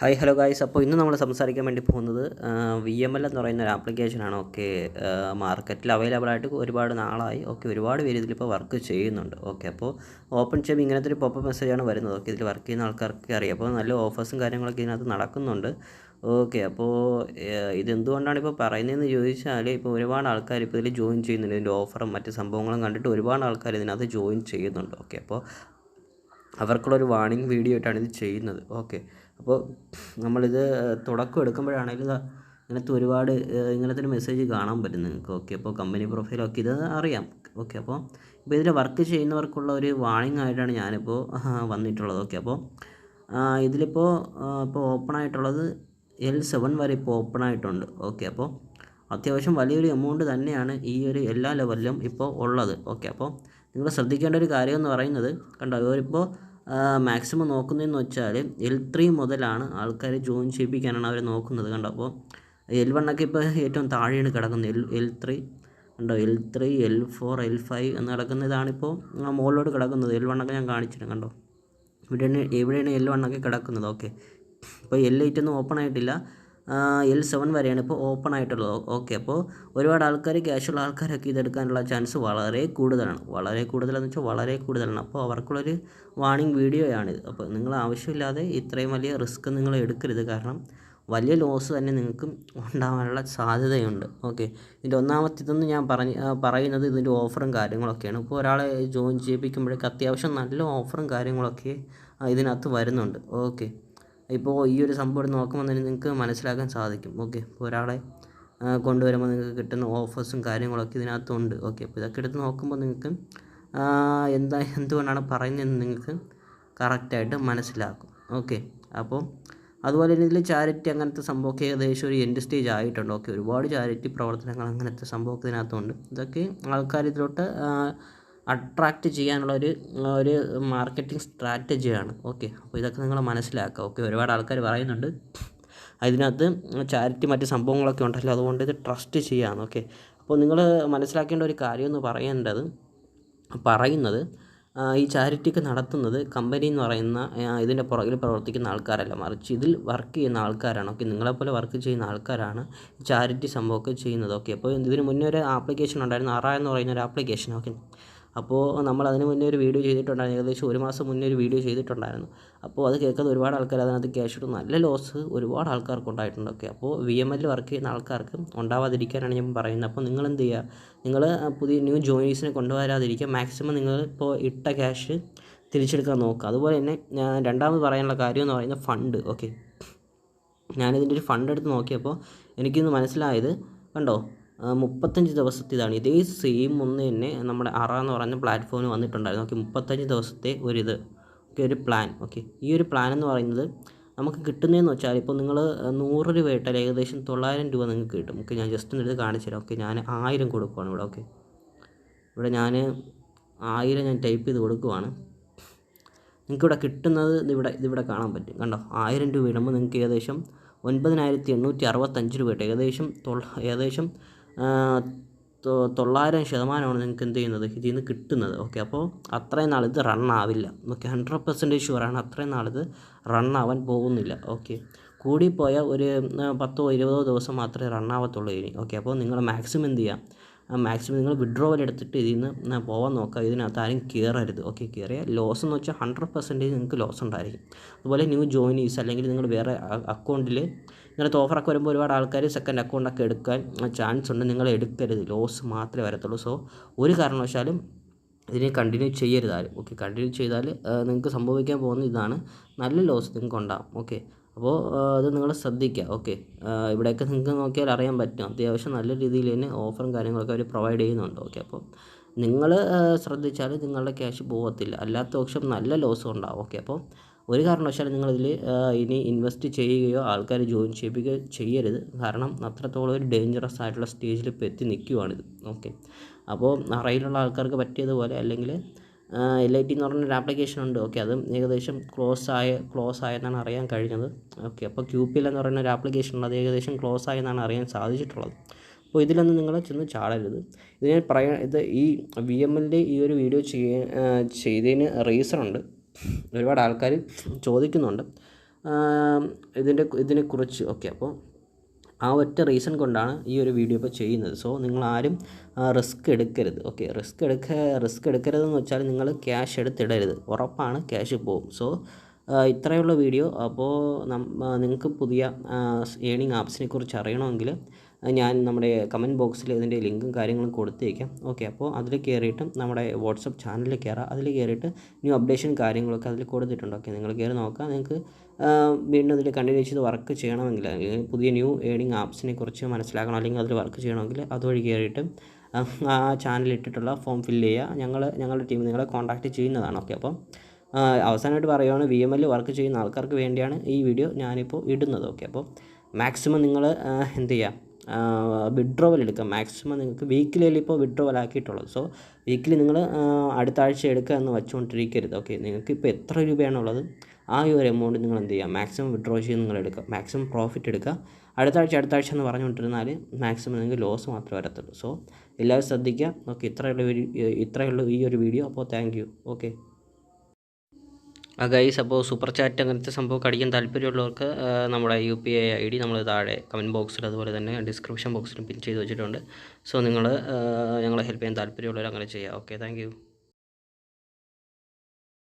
Hi hello guys. അപ്പോൾ ഇന്ന് നമ്മൾ സംസാരിക്കാൻ വേണ്ടി പോകുന്നത് VML എന്ന് പറയുന്ന ഒരു ആപ്ലിക്കേഷനാണ്. ഓക്കെ, മാർക്കറ്റിൽ അവൈലബിൾ ആയിട്ട് ഒരുപാട് നാളായി. ഓക്കെ, ഒരുപാട് പേര് ഇതിലിപ്പോൾ വർക്ക് ചെയ്യുന്നുണ്ട്. ഓക്കെ, അപ്പോൾ ഓപ്പൺ ചെയ്യുമ്പോൾ ഇങ്ങനത്തെ ഒരു പോപ്പ് മെസ്സേജാണ് വരുന്നത്. ഓക്കെ, ഇതിൽ വർക്ക് ചെയ്യുന്ന ആൾക്കാർക്ക് അറിയാം. അപ്പോൾ നല്ല ഓഫേഴ്സും കാര്യങ്ങളൊക്കെ ഇതിനകത്ത് നടക്കുന്നുണ്ട്. ഓക്കെ, അപ്പോൾ ഇതെന്തുകൊണ്ടാണ് ഇപ്പോൾ പറയുന്നതെന്ന് ചോദിച്ചാൽ, ഇപ്പോൾ ഒരുപാട് ആൾക്കാർ ഇപ്പോൾ ഇതിൽ ജോയിൻ ചെയ്യുന്നുണ്ട്. ഇതിൻ്റെ ഓഫറും മറ്റ് സംഭവങ്ങളും കണ്ടിട്ട് ഒരുപാട് ആൾക്കാർ ഇതിനകത്ത് ജോയിൻ ചെയ്യുന്നുണ്ട്. ഓക്കെ, അപ്പോൾ അവർക്കുള്ളൊരു വാർണിംഗ് വീഡിയോ ആയിട്ടാണ് ഇത് ചെയ്യുന്നത്. ഓക്കെ, അപ്പോൾ നമ്മളിത് തുടക്കം എടുക്കുമ്പോഴാണെങ്കിലും ഇങ്ങനത്തെ ഒരുപാട് ഇങ്ങനത്തെ ഒരു മെസ്സേജ് കാണാൻ പറ്റും നിങ്ങൾക്ക്. ഓക്കെ, അപ്പോൾ കമ്പനി പ്രൊഫൈലൊക്കെ ഇത് അറിയാം. ഓക്കെ, അപ്പോൾ ഇതിൽ വർക്ക് ചെയ്യുന്നവർക്കുള്ള ഒരു വാർണിംഗ് ആയിട്ടാണ് ഞാനിപ്പോൾ വന്നിട്ടുള്ളത്. ഓക്കെ, അപ്പോൾ ഇതിലിപ്പോൾ ഇപ്പോൾ ഓപ്പൺ ആയിട്ടുള്ളത് L7 വരെ ഇപ്പോൾ ഓപ്പൺ ആയിട്ടുണ്ട്. ഓക്കെ, അപ്പോൾ അത്യാവശ്യം വലിയൊരു എമൗണ്ട് തന്നെയാണ് ഈ ഒരു എല്ലാ ലെവലിലും ഇപ്പോൾ ഉള്ളത്. ഓക്കെ, അപ്പോൾ നിങ്ങൾ ശ്രദ്ധിക്കേണ്ട ഒരു കാര്യം എന്ന് പറയുന്നത്, കണ്ടോ, ഇവരിപ്പോൾ മാക്സിമം നോക്കുന്നതെന്ന് വെച്ചാൽ L3 മുതലാണ് ആൾക്കാർ ജോയിൻ ചെയ്യിപ്പിക്കാനാണ് അവർ നോക്കുന്നത്. കണ്ടോ, അപ്പോൾ L1 ഒക്കെ ഇപ്പോൾ ഏറ്റവും താഴെയാണ് കിടക്കുന്നത്. L3 കണ്ടോ, L3 L4 L5 എന്ന് കിടക്കുന്നതാണിപ്പോൾ മുകളിലോട്ട് കിടക്കുന്നത്. L1 ഒക്കെ ഞാൻ കാണിച്ചിട്ടുണ്ട്. കണ്ടോ, ഇവിടെയാണ് L1 ഒക്കെ കിടക്കുന്നത്. ഓക്കെ, ഇപ്പോൾ L8 ഒന്നും ഓപ്പൺ ആയിട്ടില്ല. L7 വരെയാണ് ഇപ്പോൾ ഓപ്പൺ ആയിട്ടുള്ളത്. ഓക്കെ, അപ്പോൾ ഒരുപാട് ആൾക്കാർ, ക്യാഷുള്ള ആൾക്കാരൊക്കെ ഇതെടുക്കാനുള്ള ചാൻസ് വളരെ കൂടുതലാണ്. വളരെ കൂടുതലെന്ന് വെച്ചാൽ വളരെ കൂടുതലാണ്. അപ്പോൾ അവർക്കുള്ളൊരു വാർണിംഗ് വീഡിയോയാണിത്. അപ്പോൾ നിങ്ങൾ ആവശ്യമില്ലാതെ ഇത്രയും വലിയ റിസ്ക് നിങ്ങൾ എടുക്കരുത്. കാരണം വലിയ ലോസ് തന്നെ നിങ്ങൾക്ക് ഉണ്ടാകാനുള്ള സാധ്യതയുണ്ട്. ഓക്കെ, ഇതിൻ്റെ ഒന്നാമത്തേതെന്ന് ഞാൻ പറയുന്നത് ഇതിൻ്റെ ഓഫറും കാര്യങ്ങളൊക്കെയാണ്. ഇപ്പോൾ ഒരാളെ ജോയിൻ ചെയ്യിപ്പിക്കുമ്പോഴേക്ക് അത്യാവശ്യം നല്ല ഓഫറും കാര്യങ്ങളൊക്കെ ഇതിനകത്ത് വരുന്നുണ്ട്. ഓക്കെ, ഇപ്പോൾ ഈ ഒരു സംഭവം നോക്കുമ്പോൾ തന്നെ നിങ്ങൾക്ക് മനസ്സിലാക്കാൻ സാധിക്കും. ഓക്കെ, ഇപ്പോൾ ഒരാളെ കൊണ്ടുവരുമ്പോൾ നിങ്ങൾക്ക് കിട്ടുന്ന ഓഫേഴ്സും കാര്യങ്ങളൊക്കെ ഇതിനകത്തുണ്ട്. ഓക്കെ, അപ്പോൾ ഇതൊക്കെ എടുത്ത് നോക്കുമ്പോൾ നിങ്ങൾക്ക് എന്തുകൊണ്ടാണ് പറയുന്നതെന്ന് നിങ്ങൾക്ക് കറക്റ്റായിട്ട് മനസ്സിലാക്കും. ഓക്കെ, അപ്പോൾ അതുപോലെ തന്നെ ഇതിൽ ചാരിറ്റി അങ്ങനത്തെ സംഭവമൊക്കെ ഏകദേശം ഒരു എൻഡ് സ്റ്റേജ് ആയിട്ടുണ്ട്. ഓക്കെ, ഒരുപാട് ചാരിറ്റി പ്രവർത്തനങ്ങൾ അങ്ങനത്തെ സംഭവമൊക്കെ ഇതിനകത്തുണ്ട്. ഇതൊക്കെ ആൾക്കാർ ഇതിലോട്ട് അട്രാക്റ്റ് ചെയ്യാനുള്ള ഒരു മാർക്കറ്റിംഗ് സ്ട്രാറ്റജിയാണ്. ഓക്കെ, അപ്പോൾ ഇതൊക്കെ നിങ്ങൾ മനസ്സിലാക്കുക. ഓക്കെ, ഒരുപാട് ആൾക്കാർ പറയുന്നുണ്ട് അതിനകത്ത് ചാരിറ്റി മറ്റ് സംഭവങ്ങളൊക്കെ ഉണ്ടല്ലോ, അതുകൊണ്ട് ഇത് ട്രസ്റ്റ് ചെയ്യാമെന്ന്. ഓക്കെ, അപ്പോൾ നിങ്ങൾ മനസ്സിലാക്കേണ്ട ഒരു കാര്യം എന്ന് പറയുന്നത് ഈ ചാരിറ്റിക്ക് നടത്തുന്നത് കമ്പനി എന്ന് പറയുന്ന ഇതിൻ്റെ പുറകിൽ പ്രവർത്തിക്കുന്ന ആൾക്കാരല്ല, മറിച്ച് ഇതിൽ വർക്ക് ചെയ്യുന്ന ആൾക്കാരാണ്. ഓക്കെ, നിങ്ങളെപ്പോലെ വർക്ക് ചെയ്യുന്ന ആൾക്കാരാണ് ചാരിറ്റി സംഭവമൊക്കെ ചെയ്യുന്നത്. ഓക്കെ, അപ്പോൾ ഇതിന് മുന്നേ ഒരു ആപ്ലിക്കേഷൻ ഉണ്ടായിരുന്നു, അറ എന്ന് പറയുന്ന ഒരു ആപ്ലിക്കേഷൻ. ഓക്കെ, അപ്പോൾ നമ്മൾ അതിന് മുന്നേ ഒരു വീഡിയോ ചെയ്തിട്ടുണ്ടായിരുന്നു. ഏകദേശം 1 മാസം മുന്നേ ഒരു വീഡിയോ ചെയ്തിട്ടുണ്ടായിരുന്നു. അപ്പോൾ അത് കേൾക്കാതെ ഒരുപാട് ആൾക്കാർ അതിനകത്ത് ക്യാഷ് ഇട്ട് നല്ല ലോസ് ഒരുപാട് ആൾക്കാർക്ക് ഉണ്ടായിട്ടുണ്ട്. ഓക്കെ, അപ്പോൾ VML വർക്ക് ചെയ്യുന്ന ആൾക്കാർക്ക് ഉണ്ടാവാതിരിക്കാനാണ് ഞാൻ പറയുന്നത്. അപ്പോൾ നിങ്ങൾ എന്ത് ചെയ്യുക, നിങ്ങൾ പുതിയ ന്യൂ ജോയിനീസിനെ കൊണ്ടുവരാതിരിക്കുക. മാക്സിമം നിങ്ങൾ ഇപ്പോൾ ഇട്ട ക്യാഷ് തിരിച്ചെടുക്കാൻ നോക്കുക. അതുപോലെ തന്നെ ഞാൻ രണ്ടാമത് പറയാനുള്ള കാര്യം എന്ന് പറയുന്നത് ഫണ്ട്. ഓക്കെ, ഞാനിതിൻ്റെ ഒരു ഫണ്ട് എടുത്ത് നോക്കിയപ്പോൾ എനിക്കിന്ന് മനസ്സിലായത്, കണ്ടോ, 35 ദിവസത്തേതാണ്. ഇതേ സെയിം ഒന്ന് തന്നെ നമ്മുടെ അറ എന്ന് പറയുന്ന പ്ലാറ്റ്ഫോമിൽ വന്നിട്ടുണ്ടായിരുന്നു. ഓക്കെ, 35 ദിവസത്തെ ഒരു പ്ലാൻ. ഓക്കെ, ഈ ഒരു പ്ലാൻ എന്ന് പറയുന്നത് നമുക്ക് കിട്ടുന്നതെന്ന് വെച്ചാൽ, ഇപ്പോൾ നിങ്ങൾ 100 രൂപ ഇട്ടാൽ ഏകദേശം 900 രൂപ നിങ്ങൾക്ക് കിട്ടും. ഓക്കെ, ഞാൻ ജസ്റ്റ് ഒന്ന് എടുത്ത് കാണിച്ചു തരാം. ഓക്കെ, ഞാൻ 1000 കൊടുക്കുവാണ് ഇവിടെ. ഓക്കെ, ഇവിടെ ഞാൻ 1000 ഞാൻ ടൈപ്പ് ചെയ്ത് കൊടുക്കുവാണ്. നിങ്ങൾക്കിവിടെ കിട്ടുന്നത് ഇതിവിടെ കാണാൻ പറ്റും. കണ്ടോ, 1000 രൂപ ഇടുമ്പോൾ നിങ്ങൾക്ക് ഏകദേശം 9865 രൂപ കിട്ടും. ഏകദേശം 900% നിങ്ങൾക്ക് എന്ത് ചെയ്യുന്നത്, ഇതിൽ നിന്ന് കിട്ടുന്നത്. ഓക്കെ, അപ്പോൾ അത്രയും നാളിത് റണ്ണാവില്ല. ഓക്കെ, 100% ഷുവറാണ്, അത്രയും നാളിത് റണ്ണാവാൻ പോകുന്നില്ല. ഓക്കെ, കൂടിപ്പോയ ഒരു 10-20 ദിവസം മാത്രമേ റണ്ണാവത്തുള്ളൂ ഇനി. ഓക്കെ, അപ്പോൾ നിങ്ങൾ മാക്സിമം എന്ത് ചെയ്യുക, മാക്സിമം നിങ്ങൾ വിഡ്രോവൽ എടുത്തിട്ട് ഇതിൽ നിന്ന് പോകാൻ നോക്കുക. ഇതിനകത്ത് ആരും കയറരുത്. ഓക്കെ, കയറിയാൽ ലോസ് എന്ന് വെച്ചാൽ 100% നിങ്ങൾക്ക് ലോസ് ഉണ്ടായിരിക്കും. അതുപോലെ ന്യൂ ജോയിനീസ് അല്ലെങ്കിൽ നിങ്ങൾ വേറെ അക്കൗണ്ടിൽ ഇങ്ങനത്തെ ഓഫറൊക്കെ വരുമ്പോൾ ഒരുപാട് ആൾക്കാർ സെക്കൻഡ് അക്കൗണ്ടൊക്കെ എടുക്കാൻ ചാൻസ് ഉണ്ട്. നിങ്ങൾ എടുക്കരുത്, ലോസ് മാത്രമേ വരത്തുള്ളൂ. സോ ഒരു കാരണവശാലും ഇതിനെ കണ്ടിന്യൂ ചെയ്യരുത് ആരും. ഓക്കെ, കണ്ടിന്യൂ ചെയ്താൽ നിങ്ങൾക്ക് സംഭവിക്കാൻ പോകുന്ന ഇതാണ്, നല്ല ലോസ് നിങ്ങൾക്ക് ഉണ്ടാകും. ഓക്കെ, അപ്പോൾ അത് നിങ്ങൾ ശ്രദ്ധിക്കുക. ഓക്കെ, ഇവിടെയൊക്കെ നിങ്ങൾക്ക് നോക്കിയാൽ അറിയാൻ പറ്റും, അത്യാവശ്യം നല്ല രീതിയിൽ തന്നെ ഓഫറും കാര്യങ്ങളൊക്കെ അവർ പ്രൊവൈഡ് ചെയ്യുന്നുണ്ട്. ഓക്കെ, അപ്പോൾ നിങ്ങൾ ശ്രദ്ധിച്ചാൽ നിങ്ങളുടെ ക്യാഷ് പോകത്തില്ല, അല്ലാത്ത പക്ഷം നല്ല ലോസും ഉണ്ടാകും. ഓക്കെ, അപ്പോൾ ഒരു കാരണവശാലും നിങ്ങളിതിൽ ഇനി ഇൻവെസ്റ്റ് ചെയ്യുകയോ ആൾക്കാർ ജോയിൻ ചെയ്യിപ്പിക്കുകയോ ചെയ്യരുത്. കാരണം അത്രത്തോളം ഒരു ഡേഞ്ചറസ് ആയിട്ടുള്ള സ്റ്റേജിൽ ഇപ്പോൾ എത്തി നിൽക്കുവാണിത്. ഓക്കെ, അപ്പോൾ അറിയിലുള്ള ആൾക്കാർക്ക് പറ്റിയതുപോലെ, അല്ലെങ്കിൽ LIT എന്ന് പറഞ്ഞൊരു ആപ്ലിക്കേഷൻ ഉണ്ട്. ഓക്കെ, അതും ഏകദേശം ക്ലോസ് ആയെന്നാണ് അറിയാൻ കഴിഞ്ഞത്. ഓക്കെ, അപ്പോൾ QPL എന്ന് പറയുന്ന ഒരു ആപ്ലിക്കേഷൻ ഉണ്ട്, അത് ഏകദേശം ക്ലോസ് ആയെന്നാണ് അറിയാൻ സാധിച്ചിട്ടുള്ളത്. അപ്പോൾ ഇതിലൊന്നും നിങ്ങൾ ചെന്ന് ചാടരുത്. ഇത് ഞാൻ ഈ VMLൻ്റെ ഈ ഒരു വീഡിയോ ചെയ്തതിന് റീസൺ ഉണ്ട്. ഒരുപാട് ആൾക്കാർ ചോദിക്കുന്നുണ്ട്, ഇതിനെക്കുറിച്ച് ഓക്കെ. അപ്പോൾ ആ ഒറ്റ റീസൺ കൊണ്ടാണ് ഈ ഒരു വീഡിയോ ഇപ്പോൾ ചെയ്യുന്നത്. സോ നിങ്ങളാരും റിസ്ക് എടുക്കരുത്. ഓക്കെ, റിസ്ക് എടുക്കരുതെന്ന് വെച്ചാൽ നിങ്ങൾ ക്യാഷ് എടുത്തിടരുത്. ഉറപ്പാണ് ക്യാഷ് പോകും. സോ ഇത്രയുള്ള വീഡിയോ. അപ്പോൾ നിങ്ങൾക്ക് പുതിയ ഏണിംഗ് ആപ്സിനെ കുറിച്ച് അറിയണമെങ്കിൽ ഞാൻ നമ്മുടെ കമൻറ്റ് ബോക്സിൽ ഇതിൻ്റെ ലിങ്കും കാര്യങ്ങളും കൊടുത്തേക്കാം. ഓക്കെ, അപ്പോൾ അതിൽ കയറിയിട്ട് നമ്മുടെ വാട്സപ്പ് ചാനലിൽ കയറാം. അതിൽ കയറിയിട്ട് ന്യൂ അപ്ഡേഷൻ കാര്യങ്ങളൊക്കെ അതിൽ കൊടുത്തിട്ടുണ്ട്. ഓക്കെ, നിങ്ങൾ കയറി നോക്കാം. നിങ്ങൾക്ക് വീണ്ടും ഇതിൽ കണ്ടിന്യൂ ചെയ്ത് വർക്ക് ചെയ്യണമെങ്കിൽ, അല്ലെങ്കിൽ പുതിയ ന്യൂ ഏണിംഗ് ആപ്സിനെ കുറിച്ച് മനസ്സിലാക്കണം, അല്ലെങ്കിൽ അതിൽ വർക്ക് ചെയ്യണമെങ്കിൽ അതുവഴി കയറിയിട്ട് ആ ചാനലിൽ ഇട്ടിട്ടുള്ള ഫോം ഫില്ല് ചെയ്യുക. ഞങ്ങളുടെ ടീം നിങ്ങളെ കോൺടാക്റ്റ് ചെയ്യുന്നതാണ്. ഓക്കെ, അപ്പം അവസാനമായിട്ട് പറയുകയാണ്, VML വർക്ക് ചെയ്യുന്ന ആൾക്കാർക്ക് വേണ്ടിയാണ് ഈ വീഡിയോ ഞാനിപ്പോൾ ഇടുന്നത്. ഓക്കെ, അപ്പോൾ മാക്സിമം നിങ്ങൾ എന്ത് ചെയ്യുക, വിഡ്രോവൽ എടുക്കുക. മാക്സിമം നിങ്ങൾക്ക് വീക്കിലിയിൽ ഇപ്പോൾ വിഡ്രോവൽ ആക്കിയിട്ടുള്ളത്. സോ വീക്കിലി നിങ്ങൾ അടുത്ത ആഴ്ച എടുക്കുക എന്ന് വെച്ചുകൊണ്ടിരിക്കരുത്. ഓക്കെ, നിങ്ങൾക്ക് ഇപ്പോൾ എത്ര രൂപയാണുള്ളത് ആ ഒരു എമൗണ്ട് നിങ്ങൾ എന്ത് ചെയ്യുക, മാക്സിമം വിഡ്രോ ചെയ്ത് നിങ്ങൾ എടുക്കുക. മാക്സിമം പ്രോഫിറ്റ് എടുക്കുക. അടുത്ത ആഴ്ച എന്ന് പറഞ്ഞുകൊണ്ടിരുന്നാൽ മാക്സിമം നിങ്ങൾക്ക് ലോസ് മാത്രമേ വരത്തുള്ളൂ. സോ എല്ലാവരും ശ്രദ്ധിക്കുക. ഓക്കെ, ഇത്രയുള്ളൂ ഈ ഒരു വീഡിയോ. അപ്പോൾ താങ്ക് യു. ഓക്കെ ഗൈസ്, അപ്പോൾ സൂപ്പർ ചാറ്റ് അങ്ങനത്തെ സംഭവമൊക്കെ അടിക്കാൻ താല്പര്യമുള്ളവർക്ക് നമ്മുടെ UPI ID നമ്മൾ താഴെ കമൻറ്റ് ബോക്സിൽ അതുപോലെ തന്നെ ഡിസ്ക്രിപ്ഷൻ ബോക്സിലും പിൻ ചെയ്ത് വെച്ചിട്ടുണ്ട്. സോ നിങ്ങൾ ഞങ്ങളെ ഹെൽപ്പ് ചെയ്യാൻ താല്പര്യമുള്ളവർ അങ്ങനെ ചെയ്യുക. Okay, thank you.